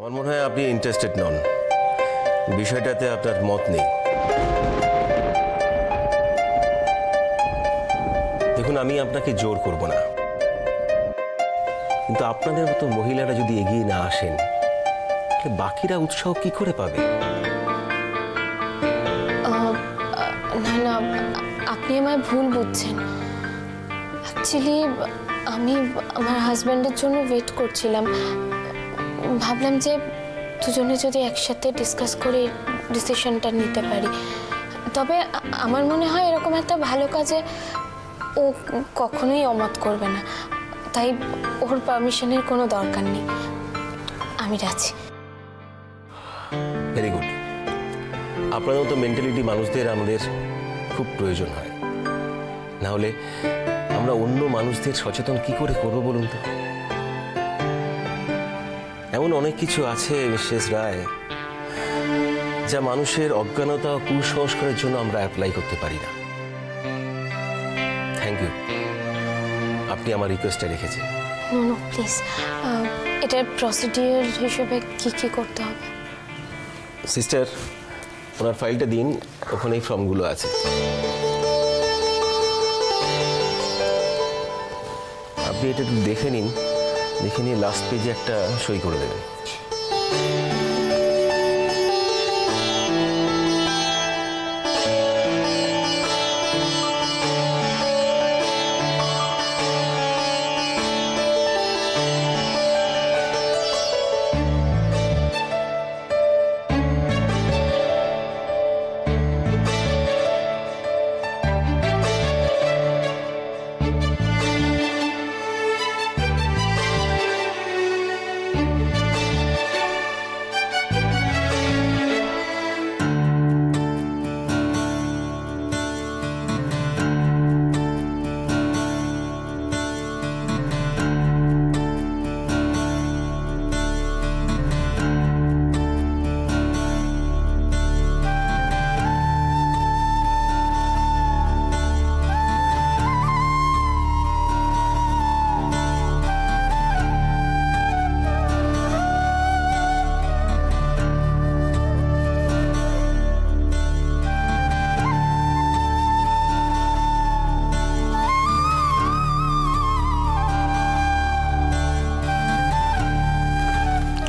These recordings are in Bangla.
আমার মনে হয় আপনি ইন্টারেস্টেড নন, বিষয়টাতে আপনার মত নেই। দেখুন, আমি আপনাকে জোর করব না, কিন্তু আপনাদের মতো মহিলারা যদি এগিয়ে না আসেন তাহলে বাকিরা উৎসাহ কি করে পাবে? না না, আপনি আমায় ভুল বুঝছেন। অ্যাকচুয়ালি আমি আমার হাজব্যান্ডের জন্য ওয়েট করছিলাম। ভাবলাম যে দুজনে যদি একসাথে ডিসকাস করে ডিসিশনটা নিতে পারি। তবে আমার মনে হয় এরকম একটা ভালো কাজে ও কখনোই অমত করবে না, তাই ওর পারমিশনের কোনো দরকার নেই। আমি রাজি। Very good. আপনাদের মতো মেন্টালিটি মানুষদের আমাদের খুব প্রয়োজন হয়, না হলে আমরা অন্য মানুষদের সচেতন কি করে করবো বলুন তো? এমন অনেক কিছু আছে মিসেস রায় যা মানুষের অজ্ঞানতা ও কুসংস্কারের জন্য আমরা অ্যাপ্লাই করতে পারি না। থ্যাংক ইউ, আপনি আমার রিকোয়েস্টটা রেখেছেন। নো নো প্লিজ, এটার প্রসিডিওর হিসেবে কি কি করতে হবে? সিস্টার, ওনার ফাইলটা দিন, ওখানে এই ফর্মগুলো আছে। আপনি এটা একটু দেখে নিন, দেখে নিয়ে লাস্ট পেজে একটা সই করে দেবেন।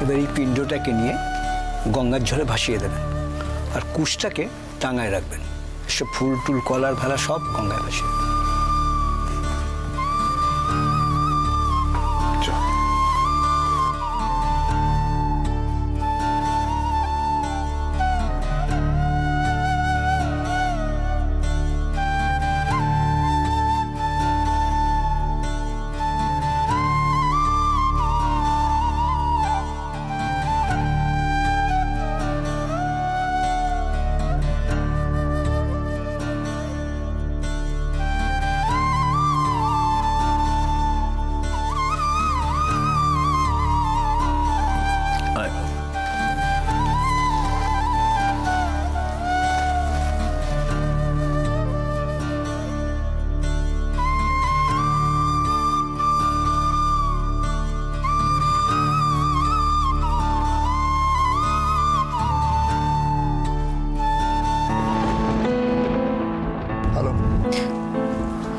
এবার এই পিণ্ডটাকে নিয়ে গঙ্গার জলে ভাসিয়ে দেবেন, আর কুশটাকে টাঙায় রাখবেন। সব ফুল টুল কলার ভালা সব গঙ্গায় ভাসিয়ে দেবেন।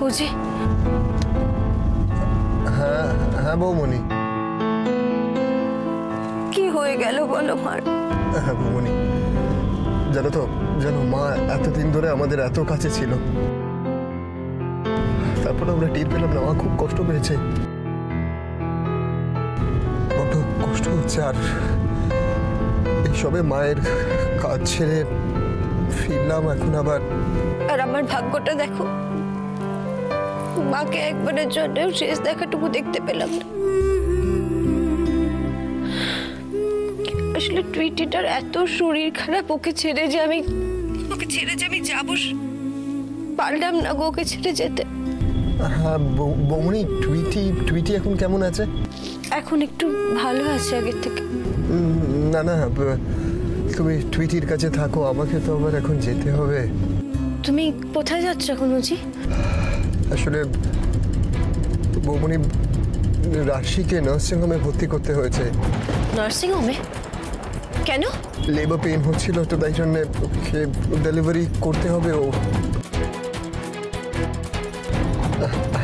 বুঝি? হ্যাঁ হ্যাঁ বৌমণি। কি হয়ে গেল বলো মার? হ্যাঁ বৌমণি, জানো তো, জানো মা এতদিন ধরে আমাদের এত কাছে ছিল, তারপরে আমরা টের পেলাম না। মা খুব কষ্ট পেয়েছে, বড্ড কষ্ট হচ্ছে। আর এইসবে মায়ের কাজ ছেড়ে ফিরলাম এখন আবার। আর আমার ভাগ্যটা দেখো, মাকে একবারের জন্যও শেষ দেখাটুকু দেখতে পেলাম না। আসলে টুইটিটার এত শরীর খারাপ, ওকে ছেড়ে যে আমি যাবো পারলাম না গো, ওকে ছেড়ে যেতে। হ্যাঁ বৌমণি, টুইটি এখন কেমন আছে? এখন একটু ভালো আছে আগের থেকে। না না, তুমি টুইটির কাছে থাকো, আমাকে তো আবার এখন যেতে হবে। তুমি কোথায় যাচ্ছ এখন বুঝি? আসলে বৌমণি, রাশিকে নার্সিং হোমে ভর্তি করতে হয়েছে। নার্সিং হোমে? কেন? লেবার পেইন হচ্ছিল তো তাই জন্য ওকে ডেলিভারি করতে হবে। ও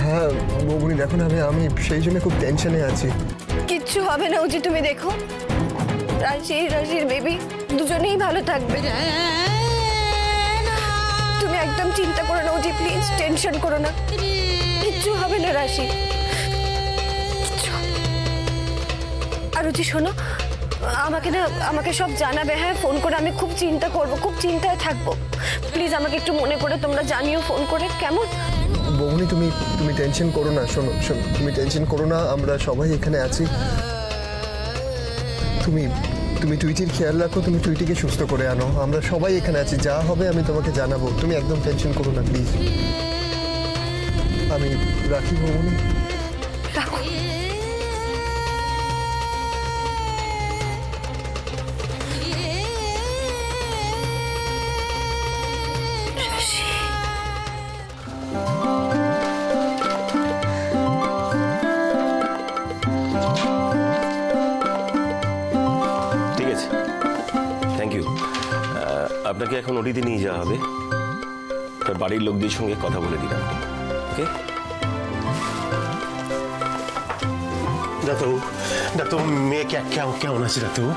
হ্যাঁ বৌমনি দেখো না, আমি সেই জন্য খুব টেনশনে আছি। কিচ্ছু হবে না উজি, তুমি দেখো রাশির বেবি দুজনেই ভালো থাকবে। তুমি একদম চিন্তা করো না উজি, প্লিজ টেনশন করো না, কিচ্ছু হবে না রাশি। আর উজি শোনো, আমাকে সব জানাবে, হ্যাঁ ফোন করে। আমি খুব চিন্তা করব, খুব চিন্তায় থাকবো। প্লিজ আমাকে একটু মনে করে তোমরা জানিও ফোন করে, কেমন? বৌমনি তুমি টেনশন করো না। শোনো তুমি টেনশন করো না, আমরা সবাই এখানে আছি। তুমি টুইটির খেয়াল রাখো, তুমি টুইটিকে সুস্থ করে আনো। আমরা সবাই এখানে আছি, যা হবে আমি তোমাকে জানাবো। তুমি একদম টেনশন করো না প্লিজ। আমি রাখি বৌমনি। রাখো। ঠিক আছে, থ্যাংক ইউ। আপনাকে এখন ওটিতে নিয়ে যাওয়া হবে। তার বাড়ির লোকদের সঙ্গে কথা বলে দিলাম। ওকে? ডাক্তারবাবু মেয়ে কেমন আছে ডাক্তারবাবু?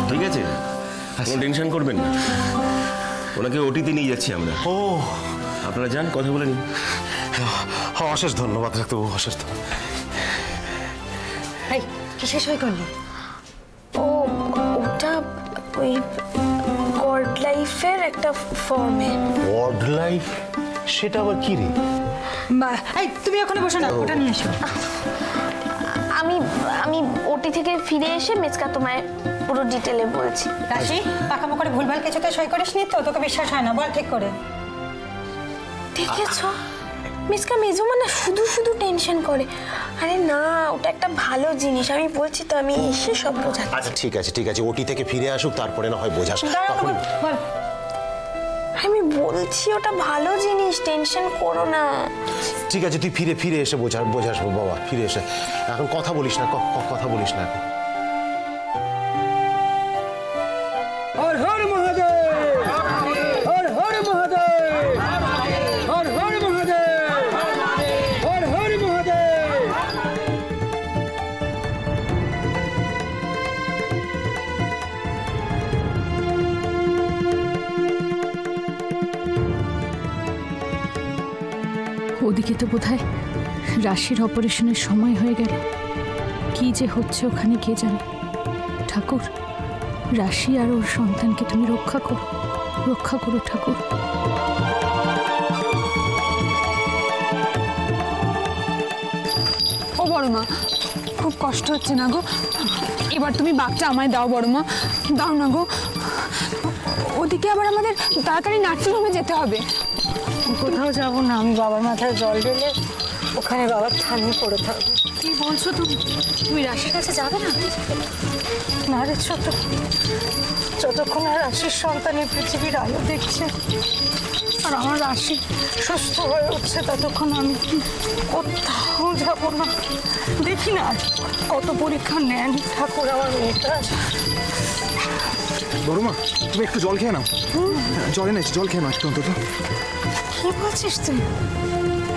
ঠিক আছে, কোনো টেনশন করবেন না। ওনাকে ওটিতে নিয়ে যাচ্ছি আমরা। ও আপনারা যান, কথা বলে নিন। অশেষ ধন্যবাদ ডাক্তারবাবু, অশেষ ধন্যবাদ। এই কিসে সই করলি? ওটা ওই গড লাইফের একটা ফর্মে। Word life? সেটা আবার কি রে? এই তুমি ওখানে বসো না, ওটা নিয়ে এসো। আমি ওটি থেকে ফিরে এসে মেচকা তোমায় পুরো ডিটেলে বলছি। রাশি, পাকামো করে ভুলভাল কিছুতে সই করিস নি তো? তোকে বিশ্বাস হয় না, বল ঠিক করে। দেখেছো মিসকা মেজমা না শুধু টেনশন করে। আরে না, ওটা একটা ভালো জিনিস, আমি বলছি তো, আমি এসে সব বোঝাচ্ছি। আচ্ছা ঠিক আছে, ওটি থেকে ফিরে আসুক, তারপরে না হয় বোঝাস। তখন বল। আমি বলছি ওটা ভালো জিনিস, টেনশন করো না। ঠিক আছে, তুই ফিরে এসে বোঝাস বাবা, ফিরে এসে। এখন কথা বলিস না, কথা বলিস না এখন। হর হর মহাদেব, হর হর মহাদেব, হর হর মহাদেব, হর হর মহাদেব। ওদিকে তো বোধহয় রাশির অপারেশনের সময় হয়ে গেল। কি যে হচ্ছে ওখানে কে জানে। ঠাকুর, রাশি আর ওর সন্তানকে তুমি রক্ষা করো ঠাকুর। ও বড়মা, খুব কষ্ট হচ্ছে না গো? এবার তুমি বাঘটা আমায় দাও বড়মা, দাও না গো। ওদিকে আবার আমাদের তাড়াতাড়ি নার্সিংহোমে যেতে হবে। কোথাও যাবো না, আমি বাবার মাথায় জল ঢেলে ওখানে বাবার থানিয়ে পড়ে থাকবো। কি বলছো তুমি রাশির কাছে যাবে না? না রে যতক্ষণ আর রাশির সন্তানের পৃথিবীর আলো দেখছে আর আমার রাশি সুস্থ হয়ে উঠছে, ততক্ষণ আমি কোথাও যাবো না। দেখি না কত পরীক্ষা নেন ঠাকুর আমার মেয়েটা। বড়মা, তুমি একটু জল খেয়ে নাও। জল এনেছি, জল খেয়ে নাও একটু অন্তত। কি বলছিস তুই?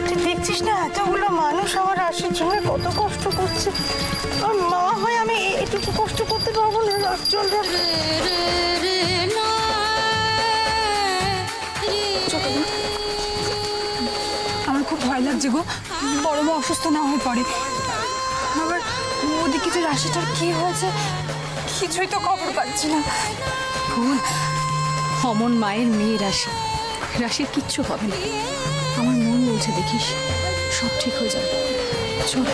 তুই দেখছিস না এতগুলো মানুষ আমার রাশির জন্য কত কষ্ট করছে। আর মা হয়ে আমি এটুকু কষ্ট করতে পারবো না? চল আমার খুব ভয় লাগছে গো, বড়মা অসুস্থ না হয়ে পড়ে। আবার ওদিকে যে রাশিটার কি হয়েছে কিছুই তো খবর পাচ্ছি না। ভুল, অমন মায়ের মেয়ে রাশির কিচ্ছু হবে না। আমার মন বলছে, দেখিস সব ঠিক হয়ে যাবে। চল।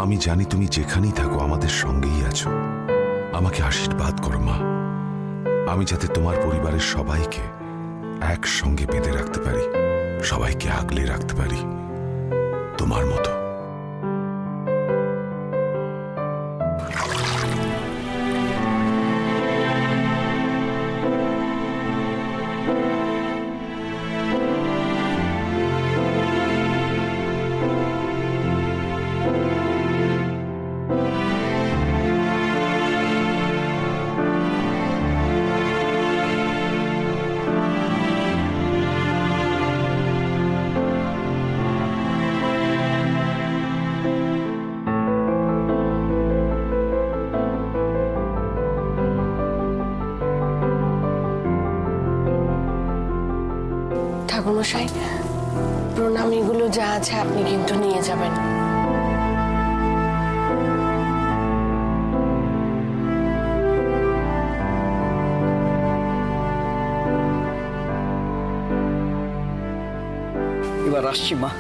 আমি জানি তুমি যেখানেই থাকো আমাদের সঙ্গেই আছো। আমাকে আশীর্বাদ করো মা, আমি যাতে তোমার পরিবারের সবাইকে একসঙ্গে বেঁধে রাখতে পারি, সবাইকে আগলে রাখতে পারি তোমার মতো। ঠাকুরমশাই, প্রণামীগুলো যা আছে আপনি কিন্তু নিয়ে যাবেন। এবার আসছি মা।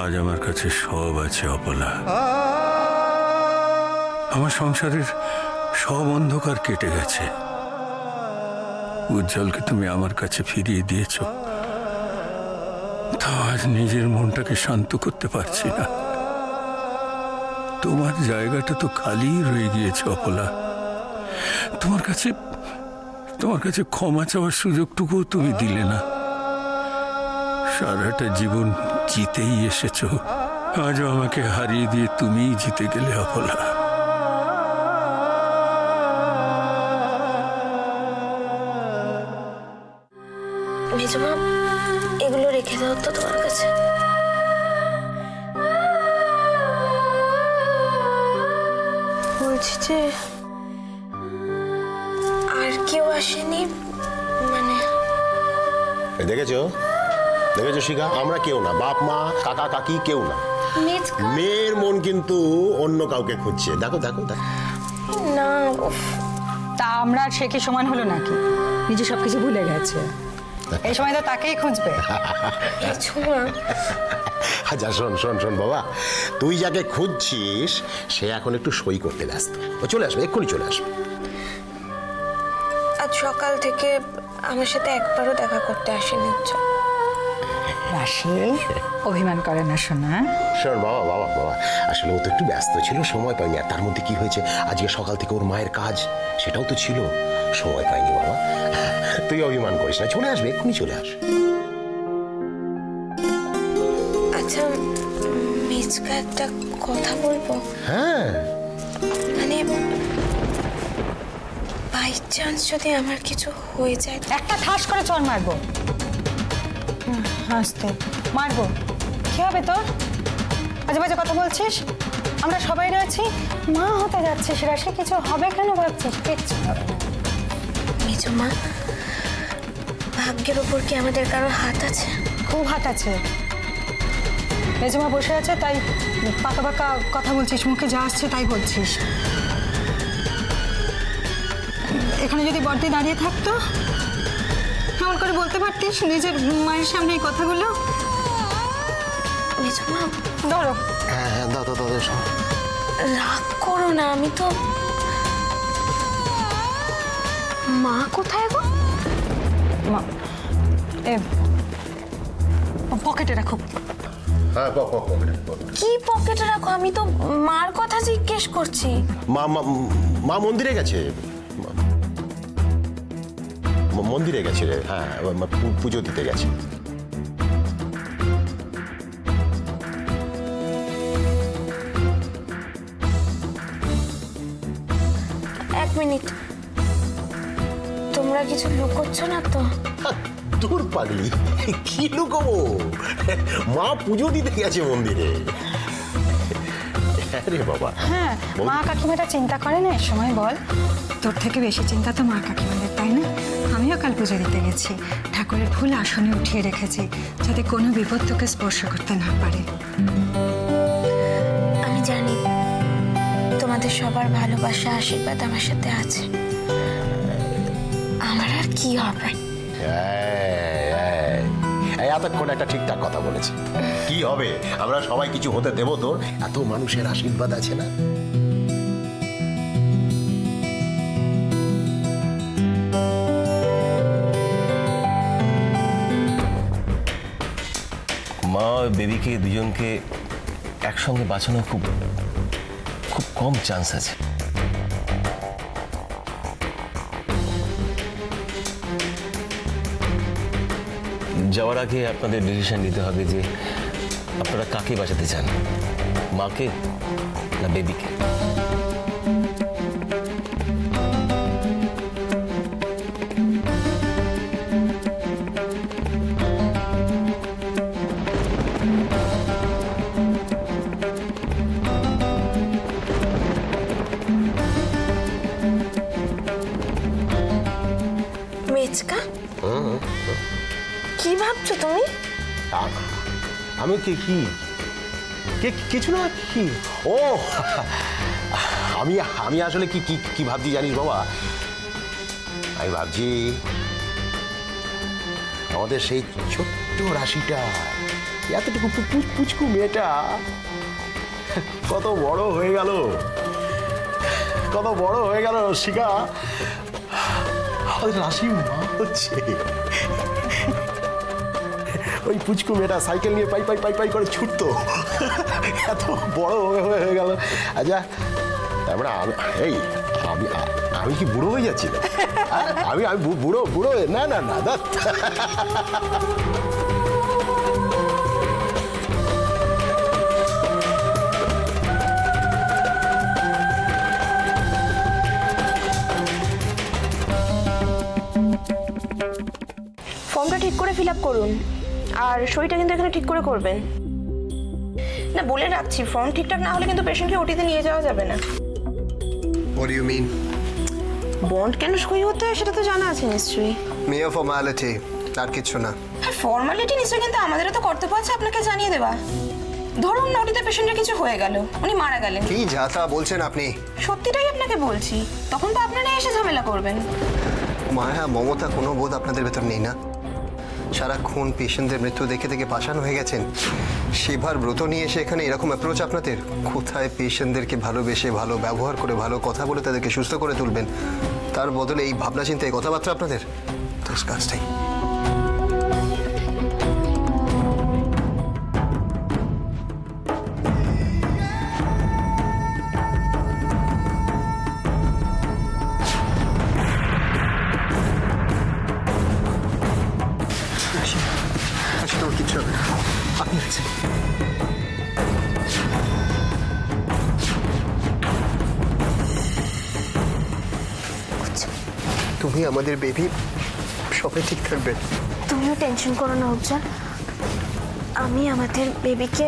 আজ আমার কাছে সব আছে অপলা। আমার সংসারের সব অন্ধকার কেটে গেছে। উজ্জ্বলকে তুমি আমার কাছে ফিরিয়ে দিয়েছ, তা আজ নিজের মনটাকে শান্ত করতে পারছি না। তোমার জায়গাটা তো খালি রয়ে গিয়েছে অপলা। তোমার কাছে ক্ষমা চাওয়ার সুযোগটুকুও তুমি দিলে না। সারাটা জীবন জিতেই এসেছো, আজও আমাকে হারিয়ে দিয়ে তুমিই জিতে গেলে অপলা। মেজমা, এগুলো রেখে দাও তো তোমার কাছে। বলছি যে আর কেউ আসেনি, মানে দেখেছো দেখেছো শিখা, আমরা কেউ না, বাপ মা কাকা কাকি কেউ না। মেয়ের মন কিন্তু অন্য কাউকে খুঁজছে। দেখো দেখো দেখো না। তা আমরা আর সে কি সমান হলো নাকি? নিজে সবকিছু ভুলে গেছে, এই সময় তো তাকেই খুঁজবে। আচ্ছা শোন শোন শোন বাবা, তুই যাকে খুঁজছিস সে এখন একটু সই করতে ব্যস্ত। ও চলে আসবে, এক্ষুনি চলে আসবে। আজ সকাল থেকে আমার সাথে একবারও দেখা করতে আসেনি। রাশি অভিমান করে না শোনা। শোন বাবা বাবা বাবা, আসলে ও তো একটু ব্যস্ত ছিল, সময় পাইনি। আর তার মধ্যে কি হয়েছে, আজকে সকাল থেকে ওর মায়ের কাজ, সেটাও তো ছিল, সময় পাইনি বাবা। তুই অভিমান করিস না, চলে আসবে, এক্ষুনি চলে আসবে। আচ্ছা মিচকা, একটা কথা বলবো? হ্যাঁ, মানে বাই চান্স যদি আমার কিছু হয়ে যায়, একটা ঠাস করে চড় মারবো। হাসতে মারবো, কি হবে তোর? আজে বাজে কথা বলছিস, আমরা সবাই রয়েছি, মা হতে যাচ্ছিস রাশি, কিছু হবে কেন ভাবছিস? কিচ্ছু হবে না। মেজমা, ভাগ্যের উপর কি আমাদের কারো হাত আছে? খুব হাত আছে। মেজমা বসে আছে তাই পাকা পাকা কথা বলছিস, মুখে যা আসছে তাই বলছিস। এখানে যদি বড়দি দাঁড়িয়ে থাকতো, এমন করে বলতে পারতিস নিজের মায়ের সামনে এই কথাগুলো। মেজমা ধরো। হ্যাঁ হ্যাঁ, দাও দাও দাও। রাগ করো না, আমি তো। মা কোথায় গো? মা পকেটে রাখো। হ্যাঁ, কি পকেটে রাখো? আমি তো মার কথা জিজ্ঞেস করছি। মা মন্দিরে গেছে, মন্দিরে গেছে রে। হ্যাঁ, পুজো দিতে গেছে। এক মিনিট, তোমরা কিছু লুকোচ্ছ না তো? দূর পাগলি, কি লুকোবো? মা পুজো দিতে গেছে মন্দিরে। আরে বাবা, হ্যাঁ, মা কাকিমাটা চিন্তা করে না এ সময়? বল, তোর থেকে বেশি চিন্তা তো মা কাকিমাদের, তাই না? আমিও কাল পুজো দিতে গেছি। ঠাকুরের ফুল আসনে উঠিয়ে রেখেছি, যাতে কোনো বিপদ তোকে স্পর্শ করতে না পারে। আমি জানি তোমাদের সবার ভালোবাসা আশীর্বাদ আমার সাথে আছে। আমার আর কি হবে? এতক্ষণ একটা ঠিকঠাক কথা বলেছে। কি হবে? আমরা সবাই কিছু হতে দেব তোর? এত মানুষের আশীর্বাদ আছে না। মা বেবিকে দুজনকে একসঙ্গে বাঁচানো খুব খুব কম চান্স আছে। যাওয়ার আগে আপনাদের ডিসিশন নিতে হবে যে আপনারা কাকে বাঁচাতে চান, মাকে না বেবিকে। মেচকা, কি ভাবছো তুমি? আমি কি কি কিছু না। কি ও আমি আসলে কি কি ভাবছি জানিস বাবা? আমি ভাবছি আমাদের সেই ছোট্ট রাশিটা, এতটুকু পুচকু মেয়েটা কত বড় হয়ে গেল, কত বড় হয়ে গেল শিখা। রাশি মা হচ্ছে। ওই পুচকু মেয়েটা সাইকেল নিয়ে পাই পাই পাই পাই করে ছুটতো, এত বড় হয়ে গেল। আচ্ছা তারপরে এই আমি কি বুড়ো হয়ে যাচ্ছি? আমি বুড়ো বুড়ো না না না দাঁত। ফর্মটা ঠিক করে ফিল আপ করুন, আর সইটা কিন্তু এখানে ঠিক করে করবেন। না বলে রাখছি, ফর্ম ঠিকঠাক না হলে কিন্তু পেশেন্টকে ওটিতে নিয়ে যাওয়া যাবে না। What do you mean? Bond কেন সই হতে হয় সেটা তো জানা আছে নিশ্চয়ই। Mere formality, আর কিছু না। হ্যাঁ ফর্মালিটি নিশ্চয়ই, কিন্তু আমাদেরও তো কর্তব্য আছে আপনাকে জানিয়ে দেওয়া। ধরুন ওটিতে পেশেন্টের কিছু হয়ে গেল, উনি মারা গেলেন। কি যা তা বলছেন আপনি? সত্যিটাই আপনাকে বলছি, তখন তো আপনারা এসে ঝামেলা করবেন। মায়া মমতা কোনো বোধ আপনাদের ভেতর নেই না? সারাক্ষণ পেশেন্টদের মৃত্যু দেখে দেখে পাষাণ হয়ে গেছেন। সেবার ব্রত নিয়ে এসে এখানে এরকম অ্যাপ্রোচ আপনাদের? কোথায় পেশেন্টদেরকে ভালোবেসে, ভালো ব্যবহার করে, ভালো কথা বলে তাদেরকে সুস্থ করে তুলবেন, তার বদলে এই ভাবনা চিন্তা, এই কথাবার্তা আপনাদের ডিসগাস্টিং। কিছু হবে আপনি আছেন। তুমি আমাদের বেবি, সবাই ঠিক থাকবে। তুমিও টেনশন করো না উজ্জ্বল, আমি আমাদের বেবিকে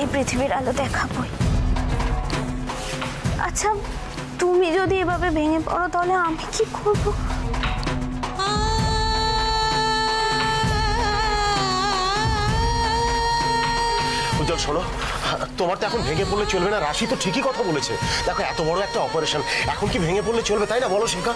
এই পৃথিবীর আলো দেখাবই। আচ্ছা তুমি যদি এভাবে ভেঙে পড়ো তাহলে আমি কি করব? উজ্জ্বল শোনো, তোমার তো এখন ভেঙে পড়লে চলবে না। রাশি তো ঠিকই কথা বলেছে। দেখো এত বড় একটা অপারেশন, এখন কি ভেঙে পড়লে চলবে? তাই না বলো শিখা?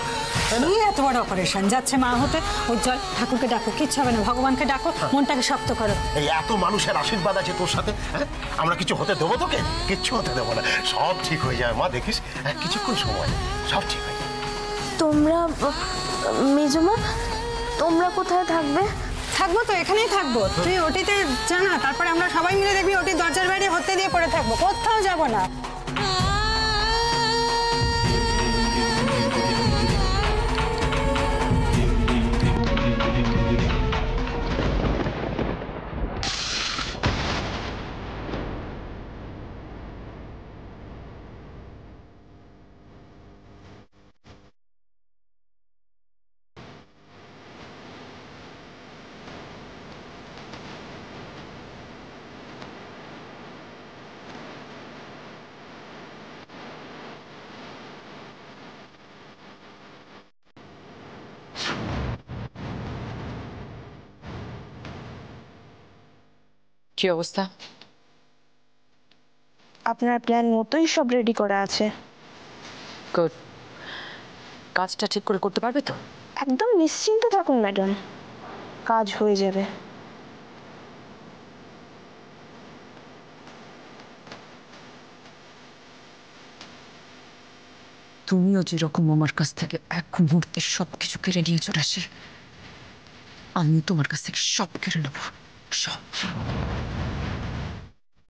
এত বড় অপারেশন যাচ্ছে মা হতে। উজ্জ্বল ঠাকুরকে ডাকো, কিচ্ছু হবে না, ভগবানকে ডাকো, মনটাকে শক্ত করো। এই এত মানুষের আশীর্বাদ আছে তোর সাথে, হ্যাঁ? আমরা কিছু হতে দেবো তোকে? কিচ্ছু হতে দেবো না, সব ঠিক হয়ে যাবে মা, দেখিস কিছুক্ষণ সময়, সব ঠিক হয়ে যাবে। তোমরা মেজমা, তোমরা কোথায় থাকবে? থাকবো তো, এখানেই থাকবো। তুই ওটিতে জানা, তারপরে আমরা সবাই মিলে দেখবি ওটি দরজার বাইরে হতে দিয়ে পড়ে থাকবো, কোথাও যাবো না। কি অবস্থা? আপনার প্ল্যান মতোই সব রেডি করা আছে। গুড। কাজটা ঠিক করে করতে পারবে তো? একদম নিশ্চিন্ত থাকুন ম্যাডাম, কাজ হয়ে যাবে। তুমিও যেরকম আমার কাছ থেকে এক মুহূর্তে সবকিছু কেড়ে নিয়েছো রাশি, আমিও তোমার কাছ থেকে সব কেড়ে নেবো, সব।